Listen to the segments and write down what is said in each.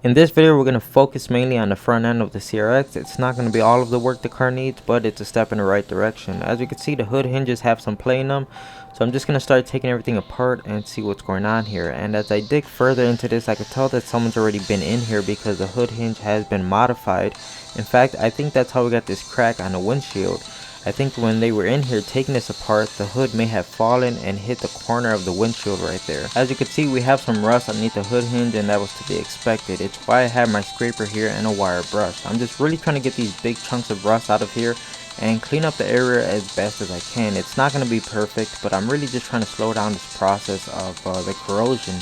In this video, we're going to focus mainly on the front end of the CRX. It's not going to be all of the work the car needs, but it's a step in the right direction. As you can see, the hood hinges have some play in them, so I'm just going to start taking everything apart and see what's going on here. And as I dig further into this, I could tell that someone's already been in here because the hood hinge has been modified. In fact, I think that's how we got this crack on the windshield. I think when they were in here taking this apart, the hood may have fallen and hit the corner of the windshield right there. As you can see, we have some rust underneath the hood hinge, and that was to be expected. It's why I have my scraper here and a wire brush. I'm just really trying to get these big chunks of rust out of here and clean up the area as best as I can. It's not going to be perfect, but I'm really just trying to slow down this process of the corrosion.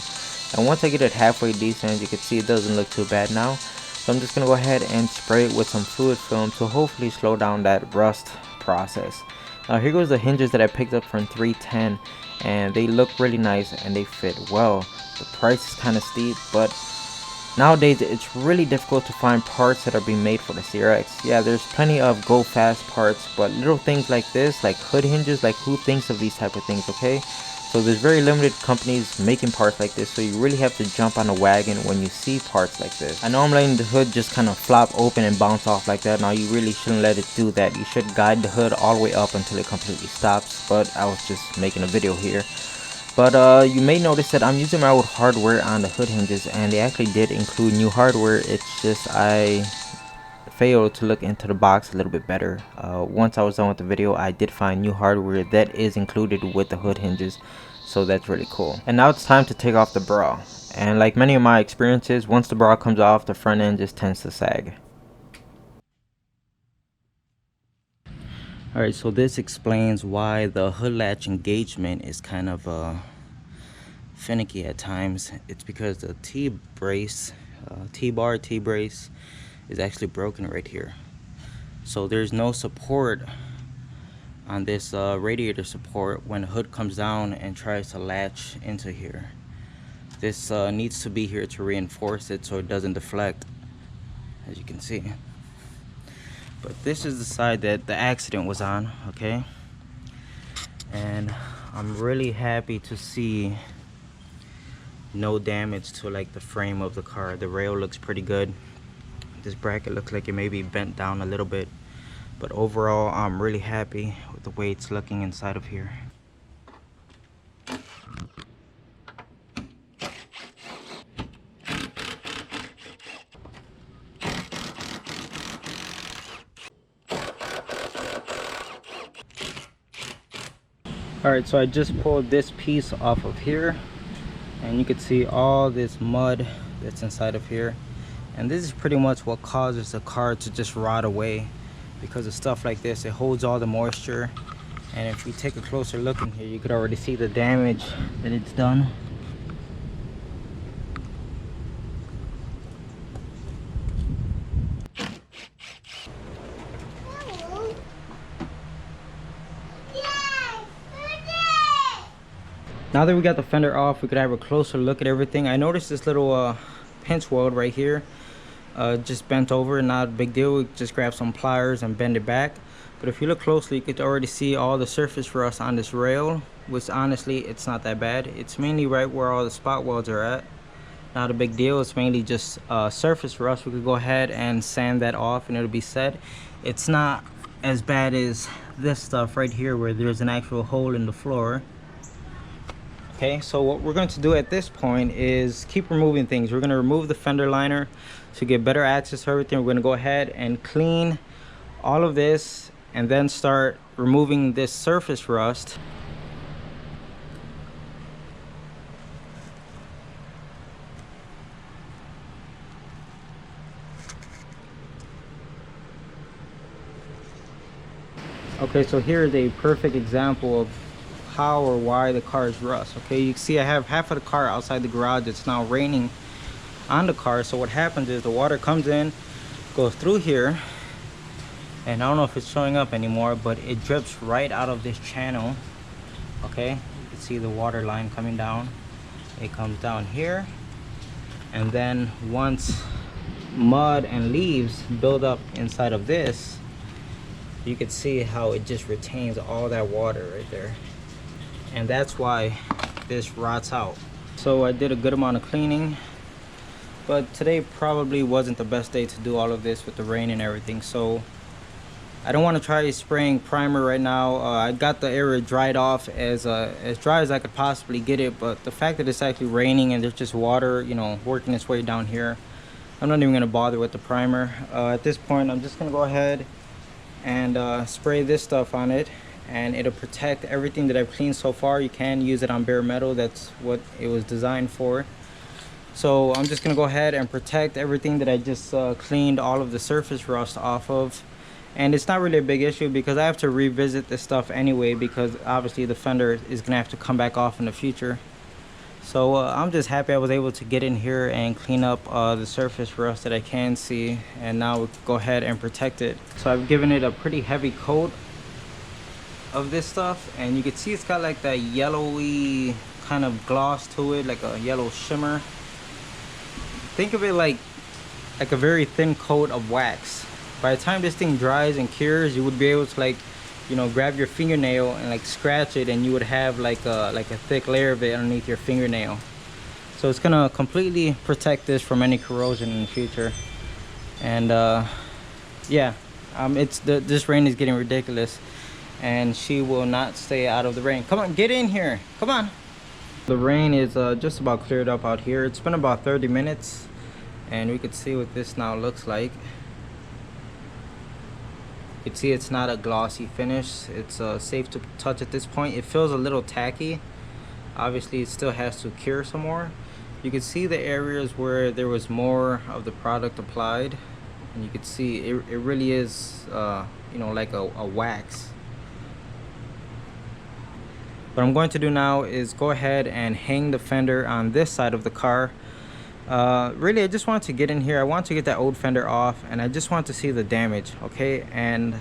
And once I get it halfway decent, as you can see, it doesn't look too bad now. So I'm just going to go ahead and spray it with some fluid film to hopefully slow down that rust process. Now here goes the hinges that I picked up from 310, and they look really nice and they fit well. The price is kind of steep, but nowadays it's really difficult to find parts that are being made for the CRX. Yeah, there's plenty of go fast parts, but little things like this, like hood hinges, like who thinks of these type of things, okay? So there's very limited companies making parts like this, so you really have to jump on the wagon when you see parts like this. I know I'm letting the hood just kind of flop open and bounce off like that. Now you really shouldn't let it do that. You should guide the hood all the way up until it completely stops, but I was just making a video here. But you may notice that I'm using my old hardware on the hood hinges, and they actually did include new hardware. It's just I failed to look into the box a little bit better. Once I was done with the video, I did find new hardware that is included with the hood hinges, so that's really cool. And now it's time to take off the bra, and like many of my experiences, once the bra comes off, the front end just tends to sag. Alright, so this explains why the hood latch engagement is kind of finicky at times. It's because the T-brace, T-bar, T-brace is actually broken right here. So there's no support on this radiator support when the hood comes down and tries to latch into here. This needs to be here to reinforce it so it doesn't deflect, as you can see. But this is the side that the accident was on, okay? And I'm really happy to see no damage to like the frame of the car. The rail looks pretty good. This bracket looks like it may be bent down a little bit, but overall I'm really happy with the way it's looking inside of here. Alright, so I just pulled this piece off of here, and you can see all this mud that's inside of here. And this is pretty much what causes the car to just rot away, because of stuff like this. It holds all the moisture, and if we take a closer look in here, you could already see the damage that it's done. Now that we got the fender off, we could have a closer look at everything. I noticed this little pinch weld right here just bent over. Not a big deal. We just grab some pliers and bend it back. But if you look closely, you could already see all the surface rust on this rail, which honestly it's not that bad. It's mainly right where all the spot welds are at. Not a big deal. It's mainly just surface rust. We could go ahead and sand that off and it'll be set. It's not as bad as this stuff right here where there's an actual hole in the floor. Okay, so what we're going to do at this point is keep removing things. We're going to remove the fender liner to get better access to everything. We're going to go ahead and clean all of this and then start removing this surface rust. Okay, so here is a perfect example of how or why the car is rust. Okay, you can see I have half of the car outside the garage. It's now raining on the car, so what happens is the water comes in, goes through here, and I don't know if it's showing up anymore, but it drips right out of this channel. Okay, you can see the water line coming down. It comes down here, and then once mud and leaves build up inside of this, you can see how it just retains all that water right there. And that's why this rots out. So I did a good amount of cleaning, but today probably wasn't the best day to do all of this with the rain and everything, so I don't want to try spraying primer right now. I got the area dried off as dry as I could possibly get it, but the fact that it's actually raining and there's just water, you know, working its way down here, I'm not even going to bother with the primer. At this point, I'm just going to go ahead and spray this stuff on it, and it'll protect everything that I've cleaned so far. You can use it on bare metal. That's what it was designed for. So I'm just going to go ahead and protect everything that I just cleaned all of the surface rust off of. And it's not really a big issue because I have to revisit this stuff anyway, because obviously the fender is gonna have to come back off in the future. So I'm just happy I was able to get in here and clean up the surface rust that I can see, and now we can go ahead and protect it. So I've given it a pretty heavy coat of this stuff, and you can see it's got like that yellowy kind of gloss to it, like a yellow shimmer. Think of it like a very thin coat of wax. By the time this thing dries and cures, you would be able to, like, you know, grab your fingernail and like scratch it, and you would have like a thick layer of it underneath your fingernail. So it's gonna completely protect this from any corrosion in the future. And yeah, this rain is getting ridiculous, and she will not stay out of the rain. Come on, get in here, come on. The rain is just about cleared up out here. It's been about 30 minutes, and we could see what this now looks like. You can see it's not a glossy finish. It's safe to touch at this point. It feels a little tacky. Obviously it still has to cure some more. You can see the areas where there was more of the product applied, and you can see it really is you know, like a wax. What I'm going to do now is go ahead and hang the fender on this side of the car. Really, I just want to get in here. I want to get that old fender off, and I just want to see the damage, okay? And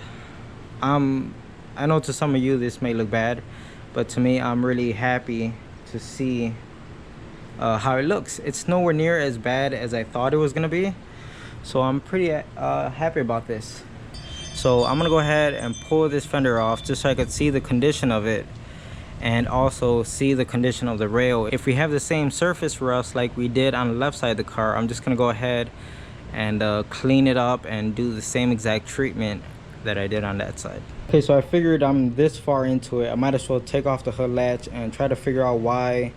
I know to some of you this may look bad, but to me, I'm really happy to see how it looks. It's nowhere near as bad as I thought it was gonna be, so I'm pretty happy about this. So I'm gonna go ahead and pull this fender off just so I could see the condition of it, and also see the condition of the rail. If we have the same surface rust like we did on the left side of the car, I'm just gonna go ahead and clean it up and do the same exact treatment that I did on that side. Okay, so I figured I'm this far into it, I might as well take off the hood latch and try to figure out why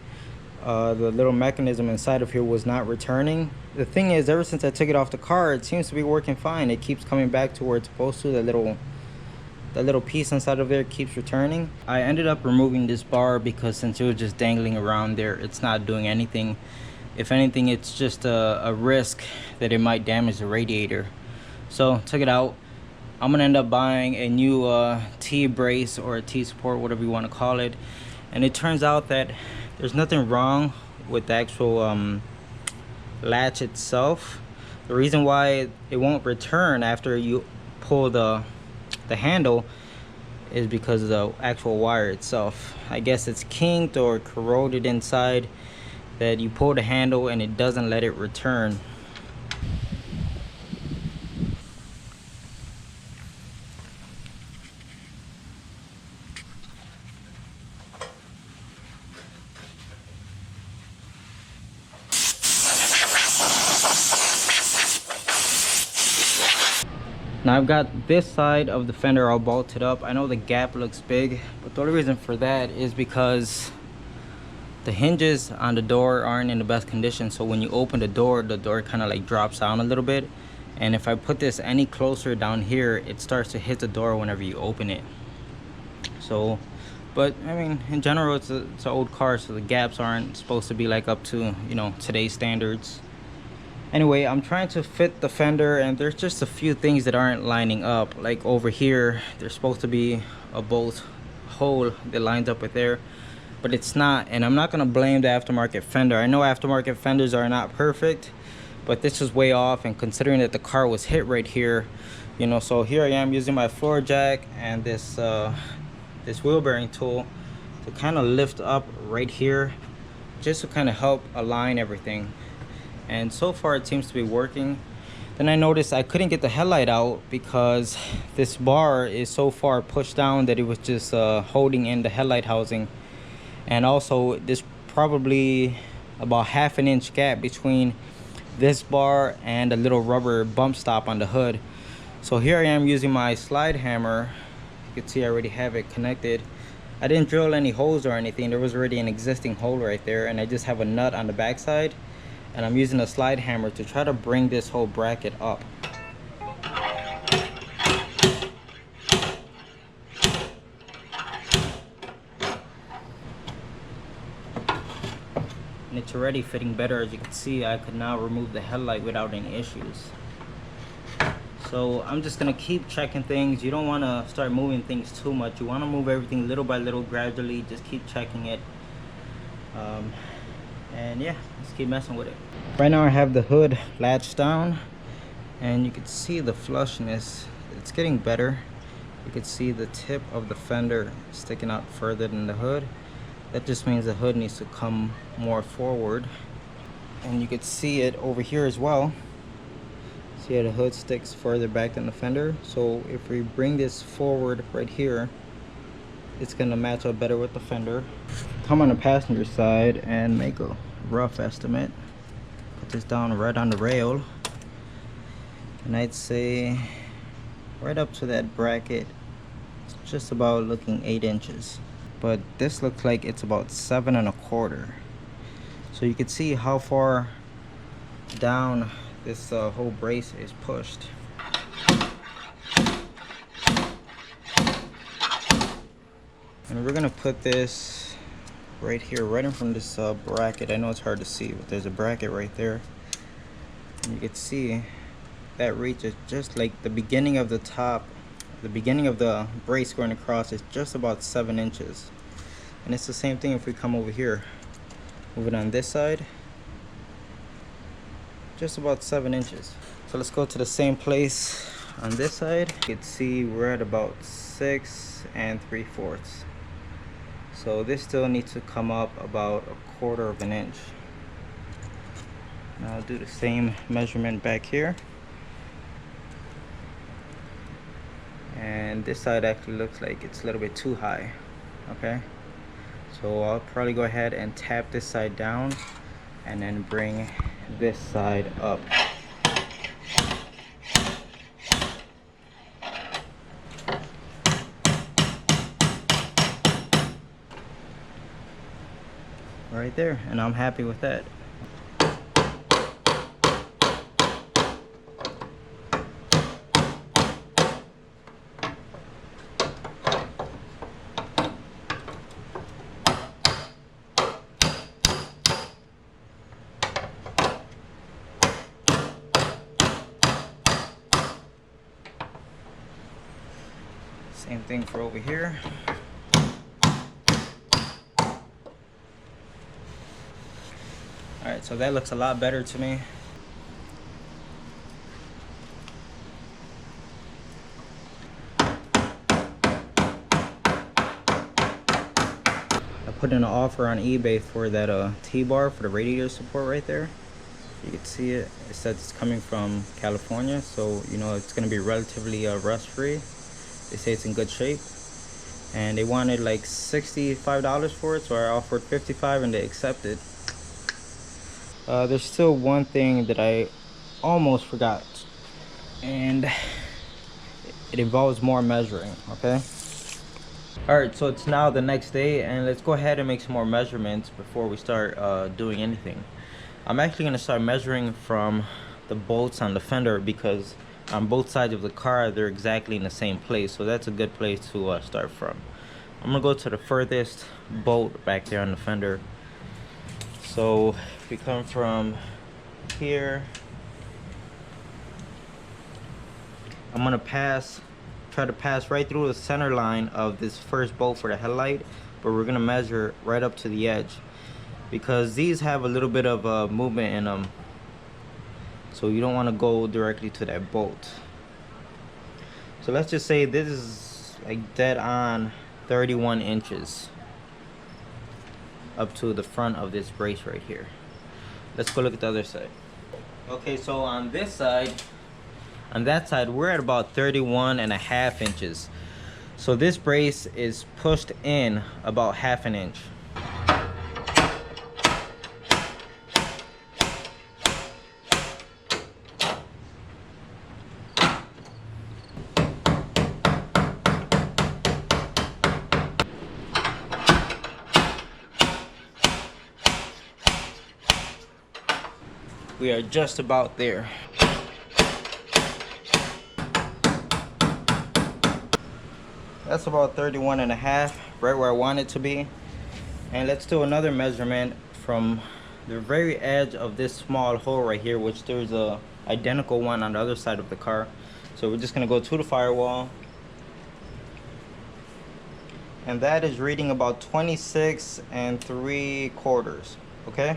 the little mechanism inside of here was not returning. The thing is, ever since I took it off the car, it seems to be working fine. It keeps coming back to where it's supposed to. That little piece inside of there keeps returning. I ended up removing this bar because since it was just dangling around there, it's not doing anything. If anything, it's just a risk that it might damage the radiator. So took it out. I'm gonna end up buying a new T-brace or a T-support, whatever you want to call it. And it turns out that there's nothing wrong with the actual latch itself. The reason why it won't return after you pull the handle is because of the actual wire itself. I guess it's kinked or corroded inside, that you pull the handle and it doesn't let it return. Now I've got this side of the fender all bolted up. I know the gap looks big, but the only reason for that is because the hinges on the door aren't in the best condition. So when you open the door kind of like drops down a little bit. And if I put this any closer down here, it starts to hit the door whenever you open it. So, but I mean, in general, it's an old car, so the gaps aren't supposed to be like up to, you know, today's standards. Anyway, I'm trying to fit the fender, and there's just a few things that aren't lining up. Like over here, there's supposed to be a bolt hole that lines up with there, but it's not. And I'm not gonna blame the aftermarket fender. I know aftermarket fenders are not perfect, but this is way off. And considering that the car was hit right here, you know, so here I am using my floor jack and this wheel bearing tool to kind of lift up right here, just to kind of help align everything. And so far it seems to be working. Then I noticed I couldn't get the headlight out because this bar is so far pushed down that it was just holding in the headlight housing. And also there's probably about ½ inch gap between this bar and a little rubber bump stop on the hood. So here I am using my slide hammer. You can see I already have it connected. I didn't drill any holes or anything. There was already an existing hole right there, and I just have a nut on the back side, and I'm using a slide hammer to try to bring this whole bracket up. And it's already fitting better. As you can see, I could now remove the headlight without any issues. So I'm just gonna keep checking things. You don't want to start moving things too much. You want to move everything little by little, gradually. Just keep checking it. And yeah, let's keep messing with it. Right now I have the hood latched down, and you can see the flushness. It's getting better. You can see the tip of the fender sticking out further than the hood. That just means the hood needs to come more forward. And you can see it over here as well. See how the hood sticks further back than the fender. So if we bring this forward right here, it's gonna match up better with the fender. Come on the passenger side and make a rough estimate. Put this down right on the rail, and I'd say right up to that bracket, it's just about looking 8 inches. But this looks like it's about 7 1/4. So you can see how far down this whole brace is pushed. And we're gonna put this right here, right in front of this bracket. I know it's hard to see, but there's a bracket right there. And you can see that reaches just like the beginning of the top. The beginning of the brace going across is just about 7 inches. And it's the same thing if we come over here. Move it on this side. Just about 7 inches. So let's go to the same place on this side. You can see we're at about 6 3/4. So this still needs to come up about 1/4 of an inch. Now I'll do the same measurement back here. And this side actually looks like it's a little bit too high. Okay, so I'll probably go ahead and tap this side down and then bring this side up. Right there, and I'm happy with that. Same thing for over here. Alright, so that looks a lot better to me. I put in an offer on eBay for that T-bar for the radiator support right there. You can see it. It says it's coming from California, so you know it's going to be relatively rust-free. They say it's in good shape, and they wanted like $65 for it, so I offered $55 and they accepted. There's still one thing that I almost forgot, and it involves more measuring. Okay, alright, so it's now the next day, and let's go ahead and make some more measurements before we start doing anything. I'm actually going to start measuring from the bolts on the fender, because on both sides of the car they're exactly in the same place, so that's a good place to start from. I'm gonna go to the furthest bolt back there on the fender. So if we come from here, I'm gonna try to pass right through the center line of this first bolt for the headlight, but we're gonna measure right up to the edge, because these have a little bit of movement in them. So you don't want to go directly to that bolt. So let's just say this is like dead on 31 inches up to the front of this brace right here. Let's go look at the other side. Okay, so on this side, on that side, we're at about 31.5 inches. So this brace is pushed in about 1/2 inch. We are just about there. That's about 31.5, right where I want it to be. And let's do another measurement from the very edge of this small hole right here, which there's a identical one on the other side of the car. So we're just gonna go to the firewall, and that is reading about 26 3/4. Okay,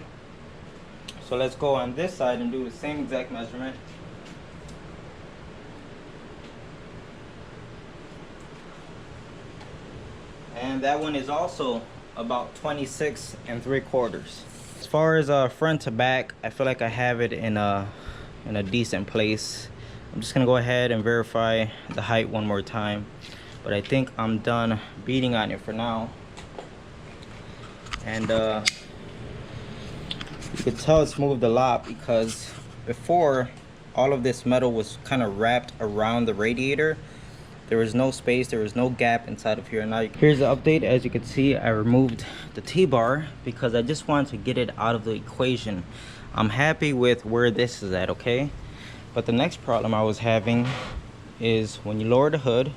so let's go on this side and do the same exact measurement. And that one is also about 26 3/4. As far as front to back, I feel like I have it in a decent place. I'm just gonna go ahead and verify the height one more time, but I think I'm done beating on it for now. And you could tell it's moved a lot, because before all of this metal was kind of wrapped around the radiator. There was no space, there was no gap inside of here. Now here's the update. As you can see, I removed the T-bar because I just wanted to get it out of the equation. I'm happy with where this is at, okay? But the next problem I was having is when you lower the hood,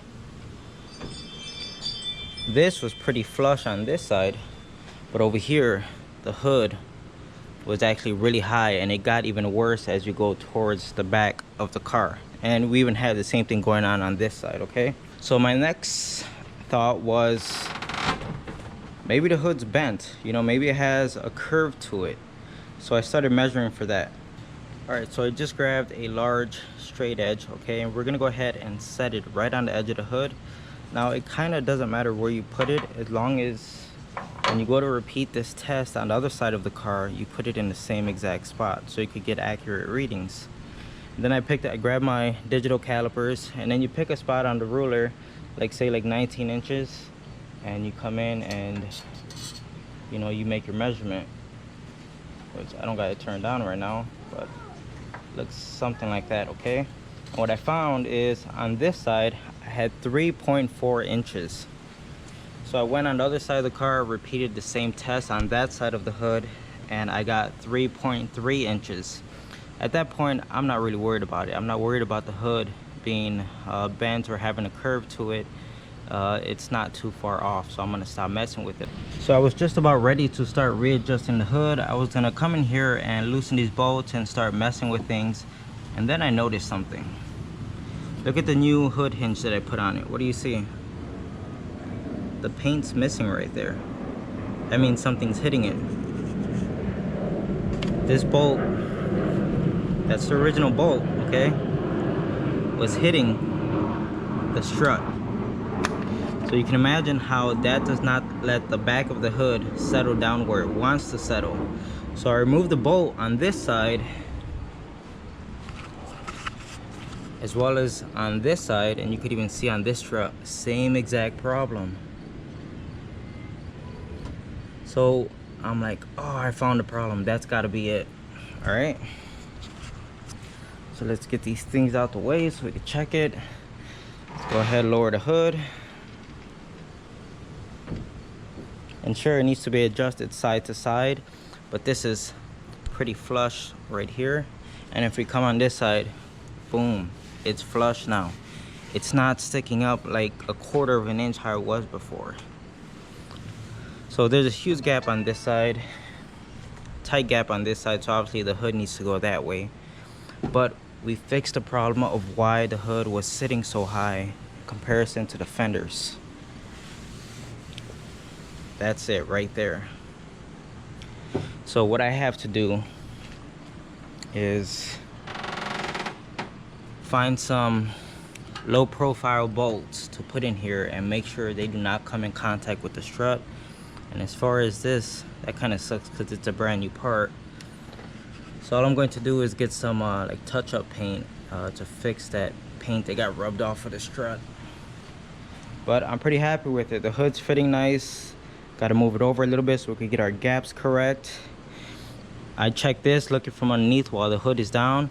this was pretty flush on this side, but over here, the hood was actually really high, and it got even worse as you go towards the back of the car. And we even had the same thing going on this side, okay? So my next thought was, maybe the hood's bent, you know, maybe it has a curve to it. So I started measuring for that. All right, so I just grabbed a large straight edge, okay? And we're gonna go ahead and set it right on the edge of the hood. Now, it kind of doesn't matter where you put it, as long as when you go to repeat this test on the other side of the car, you put it in the same exact spot so you could get accurate readings. Then I grabbed my digital calipers, and then you pick a spot on the ruler, like say like 19 inches, and you come in and, you know, you make your measurement, which I don't got it turned down right now, but looks something like that, okay? And what I found is on this side, I had 3.4 inches. So I went on the other side of the car, repeated the same test on that side of the hood, and I got 3.3 inches. At that point, I'm not really worried about it. I'm not worried about the hood being bent or having a curve to it. It's not too far off, so I'm gonna stop messing with it. So I was just about ready to start readjusting the hood. I was gonna come in here and loosen these bolts and start messing with things, and then I noticed something. Look at the new hood hinge that I put on it. What do you see? The paint's missing right there. That means something's hitting it. This bolt, that's the original bolt, okay, was hitting the strut. So you can imagine how that does not let the back of the hood settle down where it wants to settle. So I removed the bolt on this side, as well as on this side, and you could even see on this strut, same exact problem. So I'm like, oh, I found the problem. That's gotta be it. All right. So let's get these things out the way so we can check it. Let's go ahead and lower the hood. And sure, it needs to be adjusted side to side, but this is pretty flush right here. And if we come on this side, boom, it's flush now. It's not sticking up like 1/4 of an inch how it was before. So there's a huge gap on this side, tight gap on this side, so obviously the hood needs to go that way. But we fixed the problem of why the hood was sitting so high in comparison to the fenders. That's it right there. So what I have to do is find some low profile bolts to put in here and make sure they do not come in contact with the strut. And as far as this, that kind of sucks because it's a brand new part. So all I'm going to do is get some like touch-up paint to fix that paint that got rubbed off of the strut. But I'm pretty happy with it. The hood's fitting nice. Got to move it over a little bit so we can get our gaps correct. I checked this looking from underneath while the hood is down,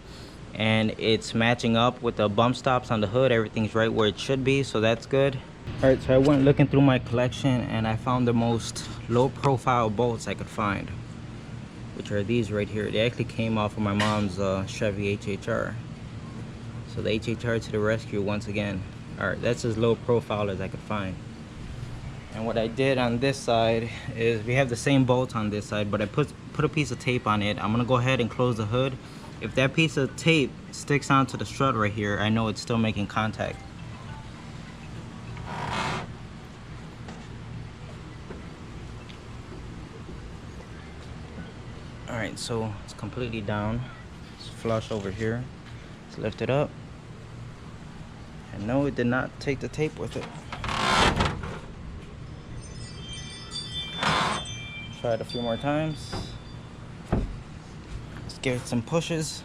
and it's matching up with the bump stops on the hood. Everything's right where it should be, so that's good. All right, so I went looking through my collection and I found the most low profile bolts I could find, which are these right here. They actually came off of my mom's Chevy HHR. So the HHR to the rescue once again. Alright, that's as low profile as I could find. And what I did on this side is we have the same bolts on this side, but I put a piece of tape on it. I'm gonna go ahead and close the hood. If that piece of tape sticks onto the strut right here, I know it's still making contact. Alright, so it's completely down. It's flush over here. Let's lift it up. And no, it did not take the tape with it. Try it a few more times. Let's give it some pushes.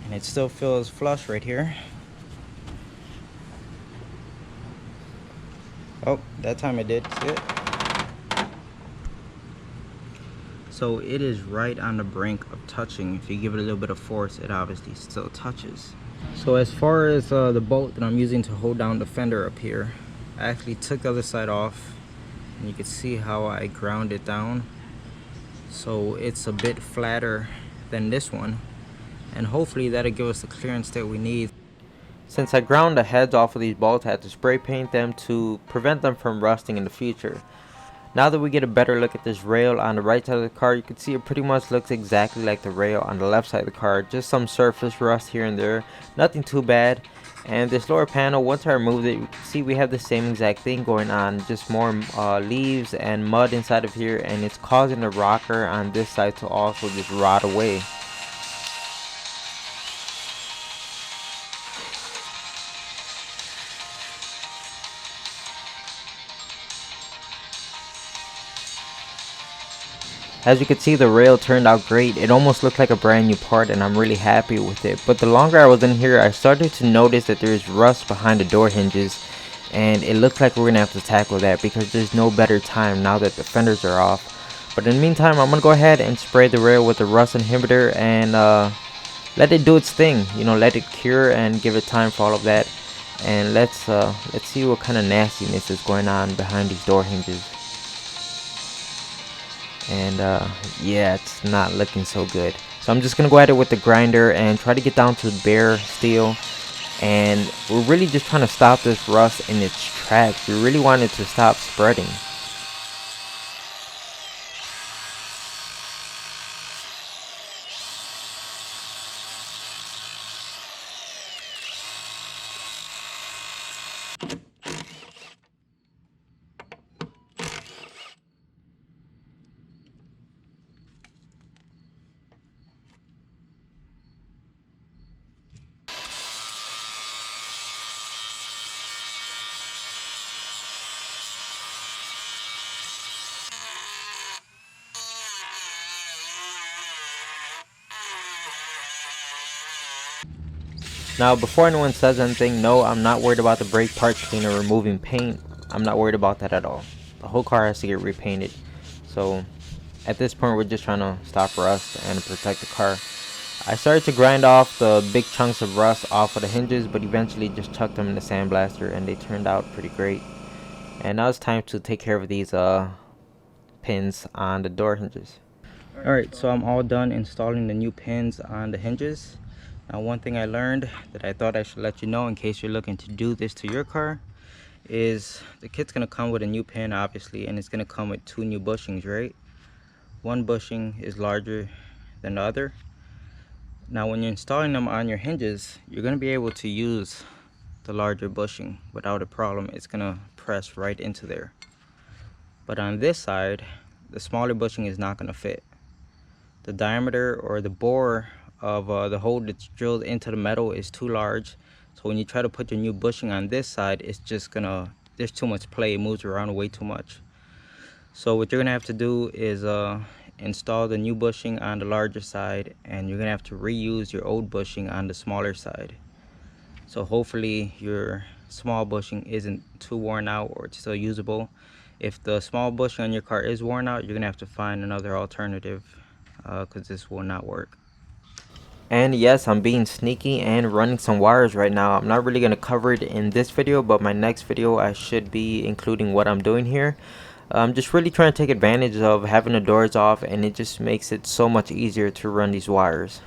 And it still feels flush right here. Oh, that time it did. See it? So it is right on the brink of touching. If you give it a little bit of force, it obviously still touches. So as far as the bolt that I'm using to hold down the fender up here, I actually took the other side off. And you can see how I ground it down. So it's a bit flatter than this one. And hopefully that'll give us the clearance that we need. Since I ground the heads off of these bolts, I had to spray paint them to prevent them from rusting in the future. Now that we get a better look at this rail on the right side of the car, you can see it pretty much looks exactly like the rail on the left side of the car. Just some surface rust here and there, nothing too bad. And this lower panel, once I removed it, you can see we have the same exact thing going on, just more leaves and mud inside of here, and it's causing the rocker on this side to also just rot away. As you can see, the rail turned out great. It almost looked like a brand new part, and I'm really happy with it. But the longer I was in here, I started to notice that there's rust behind the door hinges, and it looks like we're gonna have to tackle that because there's no better time now that the fenders are off. But in the meantime, I'm gonna go ahead and spray the rail with the rust inhibitor and let it do its thing. You know, let it cure and give it time for all of that. And let's see what kind of nastiness is going on behind these door hinges. And yeah, it's not looking so good. So I'm just gonna go at it with the grinder and try to get down to bare steel. And we're really just trying to stop this rust in its tracks. We really want it to stop spreading. Now, before anyone says anything, no, I'm not worried about the brake parts cleaner removing paint. I'm not worried about that at all. The whole car has to get repainted. So at this point, we're just trying to stop rust and protect the car. I started to grind off the big chunks of rust off of the hinges, but eventually just chucked them in the sandblaster, and they turned out pretty great. And now it's time to take care of these pins on the door hinges. Alright, so I'm all done installing the new pins on the hinges. Now, one thing I learned that I thought I should let you know in case you're looking to do this to your car is the kit's going to come with a new pin, obviously, and it's going to come with 2 new bushings, right? One bushing is larger than the other. Now, when you're installing them on your hinges, you're going to be able to use the larger bushing without a problem. It's going to press right into there. But on this side, the smaller bushing is not going to fit. The diameter or the bore of the hole that's drilled into the metal is too large. So when you try to put your new bushing on this side, it's just gonna, there's too much play. It moves around way too much. So what you're gonna have to do is install the new bushing on the larger side, and you're gonna have to reuse your old bushing on the smaller side. So hopefully your small bushing isn't too worn out or it's still usable. If the small bushing on your car is worn out, you're gonna have to find another alternative because this will not work. And yes, I'm being sneaky and running some wires right now. I'm not really going to cover it in this video, but my next video I should be including what I'm doing here. I'm just really trying to take advantage of having the doors off, and it just makes it so much easier to run these wires.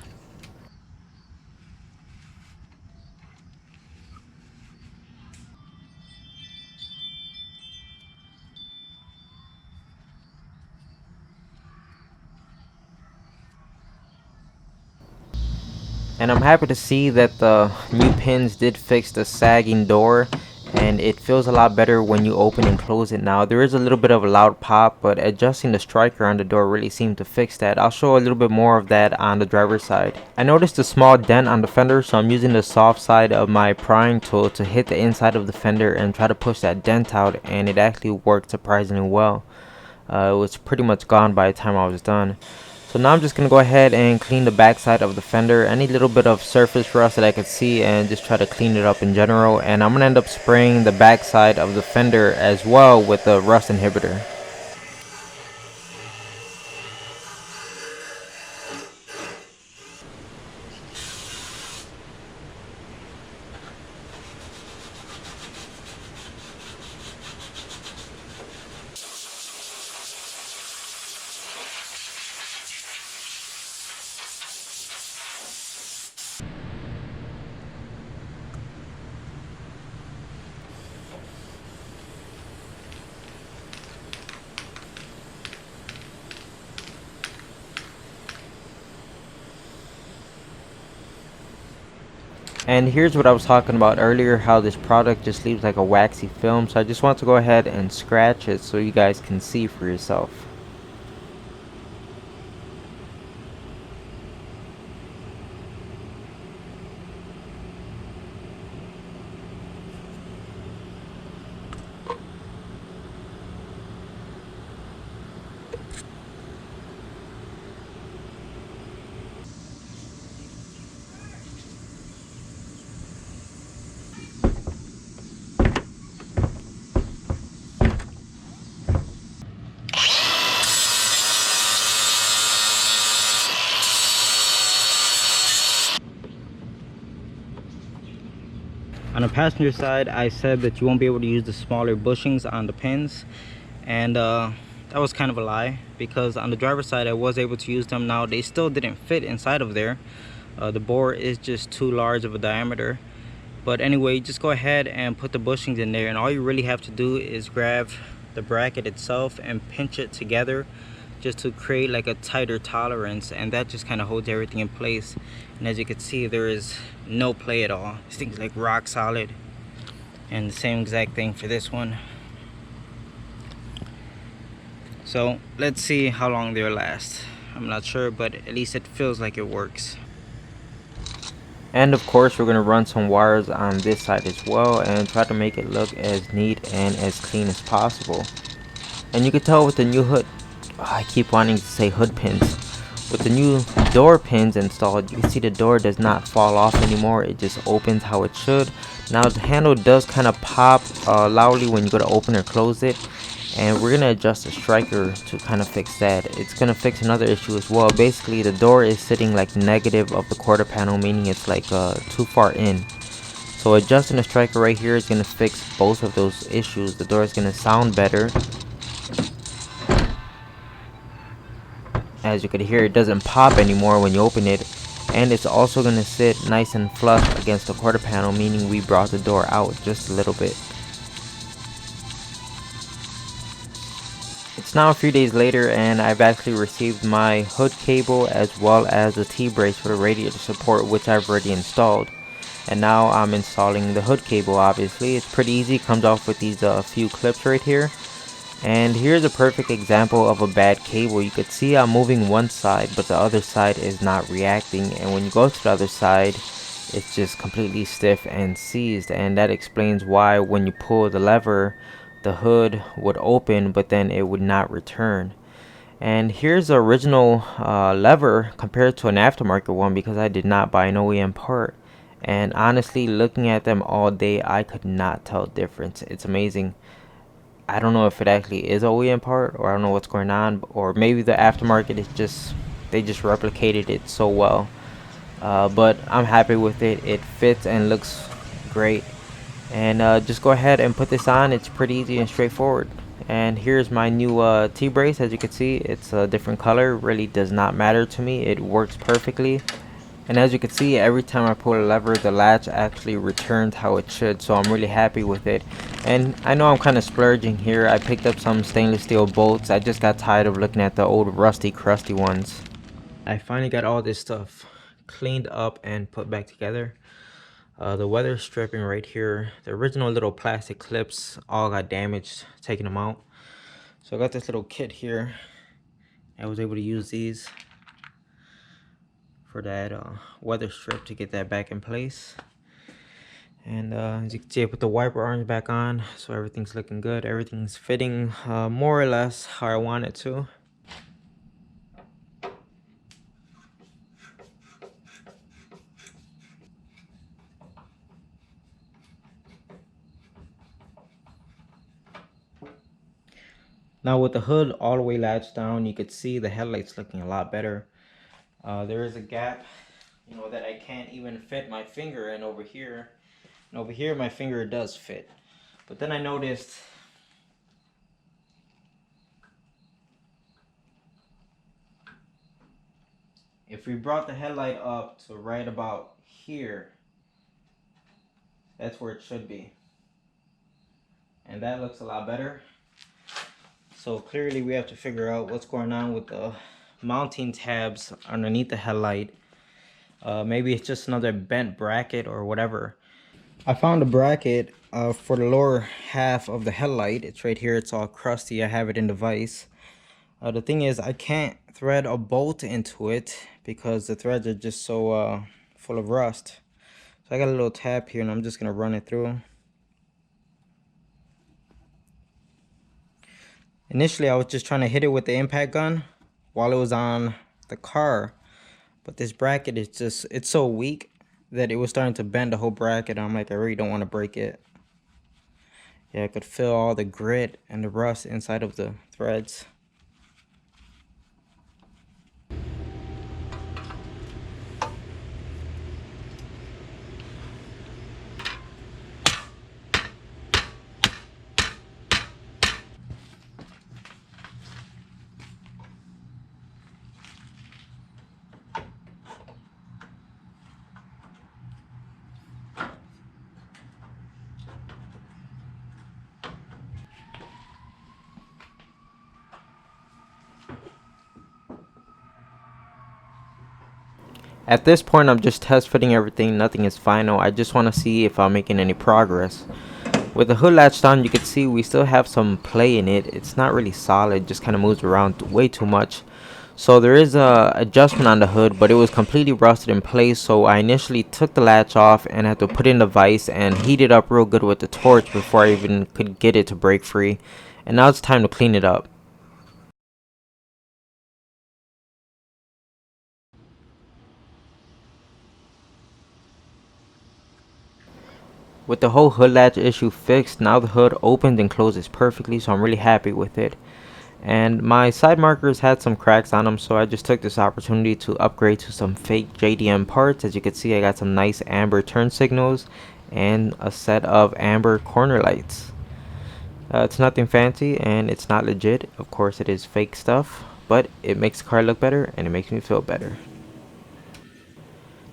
And I'm happy to see that the new pins did fix the sagging door, and it feels a lot better when you open and close it now. There is a little bit of a loud pop, but adjusting the striker on the door really seemed to fix that. I'll show a little bit more of that on the driver's side. I noticed a small dent on the fender, so I'm using the soft side of my prying tool to hit the inside of the fender and try to push that dent out, and it actually worked surprisingly well. It was pretty much gone by the time I was done. So now I'm just going to go ahead and clean the backside of the fender, any little bit of surface rust that I could see, and just try to clean it up in general. And I'm going to end up spraying the backside of the fender as well with the rust inhibitor. And here's what I was talking about earlier, how this product just leaves like a waxy film. So I just want to go ahead and scratch it so you guys can see for yourself. On the passenger side, I said that you won't be able to use the smaller bushings on the pins, and that was kind of a lie, because on the driver's side I was able to use them. Now they still didn't fit inside of there. The bore is just too large of a diameter, but anyway, just go ahead and put the bushings in there, and all you really have to do is grab the bracket itself and pinch it together just to create like a tighter tolerance, and that just kind of holds everything in place. And as you can see, there is no play at all. This thing's like rock solid, and the same exact thing for this one. So let's see how long they'll last. I'm not sure, but at least it feels like it works. And of course, we're going to run some wires on this side as well and try to make it look as neat and as clean as possible. And you can tell with the new hood, I keep wanting to say hood pins. With the new door pins installed, you can see the door does not fall off anymore. It just opens how it should. Now the handle does kind of pop loudly when you go to open or close it, and we're going to adjust the striker to kind of fix that. It's going to fix another issue as well. Basically, the door is sitting like negative of the quarter panel, meaning it's like too far in. So adjusting the striker right here is going to fix both of those issues. The door is going to sound better. As you can hear, it doesn't pop anymore when you open it, and it's also going to sit nice and flush against the quarter panel, meaning we brought the door out just a little bit. It's now a few days later, and I've actually received my hood cable as well as the T-brace for the radiator support, which I've already installed. And now I'm installing the hood cable. Obviously it's pretty easy, it comes off with these few clips right here. And here's a perfect example of a bad cable. You could see I'm moving one side, but the other side is not reacting, and when you go to the other side, it's just completely stiff and seized. And that explains why when you pull the lever, the hood would open, but then it would not return. And here's the original lever compared to an aftermarket one, because I did not buy an OEM part. And honestly, looking at them all day, I could not tell the difference. It's amazing. I don't know if it actually is OEM part, or I don't know what's going on, or maybe the aftermarket is just, they just replicated it so well. But I'm happy with it. It fits and looks great. And just go ahead and put this on. It's pretty easy and straightforward. And here's my new T-brace. As you can see, it's a different color. Really does not matter to me. It works perfectly. And as you can see, every time I pull a lever, the latch actually returns how it should. So I'm really happy with it. And I know I'm kind of splurging here. I picked up some stainless steel bolts. I just got tired of looking at the old rusty, crusty ones. I finally got all this stuff cleaned up and put back together. The weather stripping right here, the original little plastic clips all got damaged, taking them out. So I got this little kit here. I was able to use these for that weather strip to get that back in place. And as you can see, I put the wiper arms back on, so everything's looking good. Everything's fitting more or less how I want it to. Now with the hood all the way latched down, you could see the headlights looking a lot better. There is a gap, you know, that I can't even fit my finger in over here. And over here my finger does fit. But then I noticed if we brought the headlight up to right about here, that's where it should be. And that looks a lot better. So clearly we have to figure out what's going on with the mounting tabs underneath the headlight. Maybe it's just another bent bracket or whatever. I found a bracket for the lower half of the headlight. It's right here. It's all crusty. I have it in the vise. The thing is, I can't thread a bolt into it because the threads are just so full of rust. So I got a little tab here and I'm just going to run it through. Initially, I was just trying to hit it with the impact gun while it was on the car. But this bracket is just, it's so weak that it was starting to bend the whole bracket. I'm like, I really don't want to break it. Yeah, I could feel all the grit and the rust inside of the threads. At this point, I'm just test fitting everything. Nothing is final. I just want to see if I'm making any progress. With the hood latched on, you can see we still have some play in it. It's not really solid, just kind of moves around way too much. So there is a adjustment on the hood, but it was completely rusted in place. So I initially took the latch off and had to put in the vise and heat it up real good with the torch before I even could get it to break free. And now it's time to clean it up. With the whole hood latch issue fixed, now the hood opens and closes perfectly, so I'm really happy with it. And my side markers had some cracks on them, so I just took this opportunity to upgrade to some fake JDM parts. As you can see, I got some nice amber turn signals and a set of amber corner lights. It's nothing fancy and it's not legit. Of course, it is fake stuff, but it makes the car look better and it makes me feel better.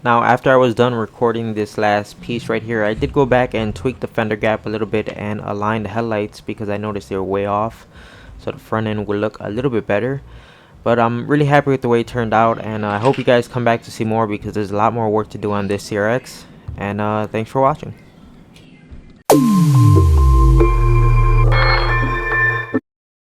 Now, after I was done recording this last piece right here, I did go back and tweak the fender gap a little bit and align the headlights because I noticed they were way off. So the front end will look a little bit better. But I'm really happy with the way it turned out, and I hope you guys come back to see more because there's a lot more work to do on this CRX. And thanks for watching.